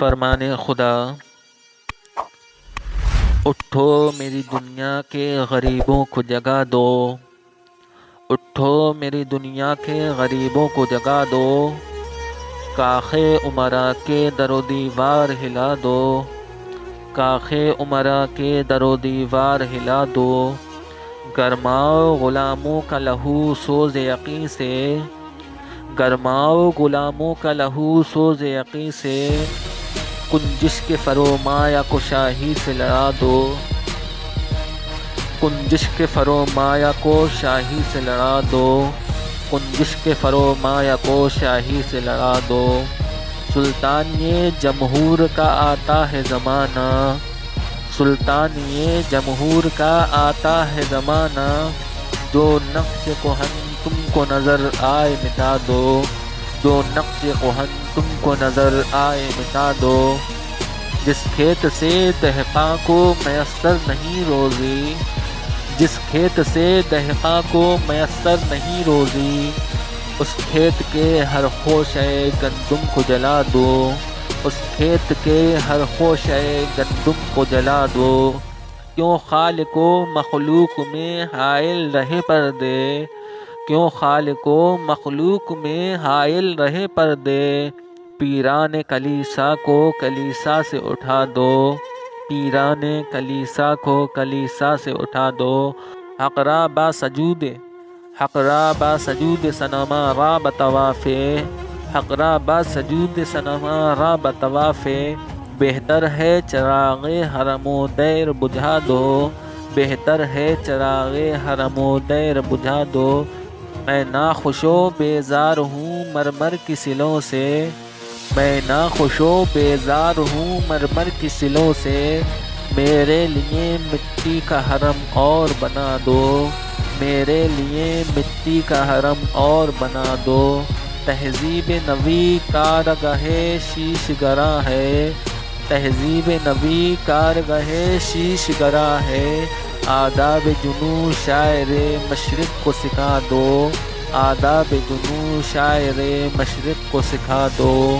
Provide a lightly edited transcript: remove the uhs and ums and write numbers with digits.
فرمان خدا، اٹھو میری دنیا کے غریبوں کو جگا دو، اٹھو میری دنیا کے غریبوں کو جگا دو، کاخ امرا کے در و دیوار ہلا دو، کاخ امرا کے در و دیوار ہلا دو، گرماؤ غلاموں کا لہو سوز یقین سے، گرماؤ غلاموں کا لہو سوز یقین سے، کنجش کے فرومایا کو شاہی سے لڑا دو، کنجش کے فرومایا کو شاہی سے لڑا دو، کنجش کے فرومایا کو شاہی سے لڑا دو، سلطانیِ جمہور کا آتا ہے زمانہ، سلطانیِ جمہور کا آتا ہے زمانہ، جو نقش کہن تم کو نظر آئے مٹا دو، جو نقش کہن تم کو نظر آئے مٹا دو، جس کھیت سے دہقاں کو میسر نہیں روزی، جس کھیت سے دہقاں کو میسر نہیں روزی، اس کھیت کے ہر خوشے گندم کو جلا دو، اس کھیت کے ہر خوشے گندم کو جلا دو، کیوں خالق و مخلوق میں حائل رہے پردے، کیوں خالق و مخلوق میں حائل رہے پردے، پیران کلیسا کو کلیسا سے اٹھا دو، پیران کلیسا کو کلیسا سے اٹھا دو، حق را با سجود، حق را با سجود صنما را بطواف، حق را با سجود صنما را بطواف، بہتر ہے چراغ حرم و دیر بجھا دو، بہتر ہے چراغ حرم و دیر بجھا دو، میں ناخوش و بیزار ہوں مرمر کی سلوں سے، میں ناخوش و بیزار ہوں مرمر کی سلوں سے، میرے لیے مٹی کا حرم اور بنا دو، میرے لیے مٹی کا حرم اور بنا دو، تہذیب نبی کارگاہ شیش گراں ہے، تہذیب نبی کارگاہ شیش گراں ہے، آداب جنوں شاعر مشرق کو سکھا دو، آداب جنوں شاعر مشرق کو سکھا دو۔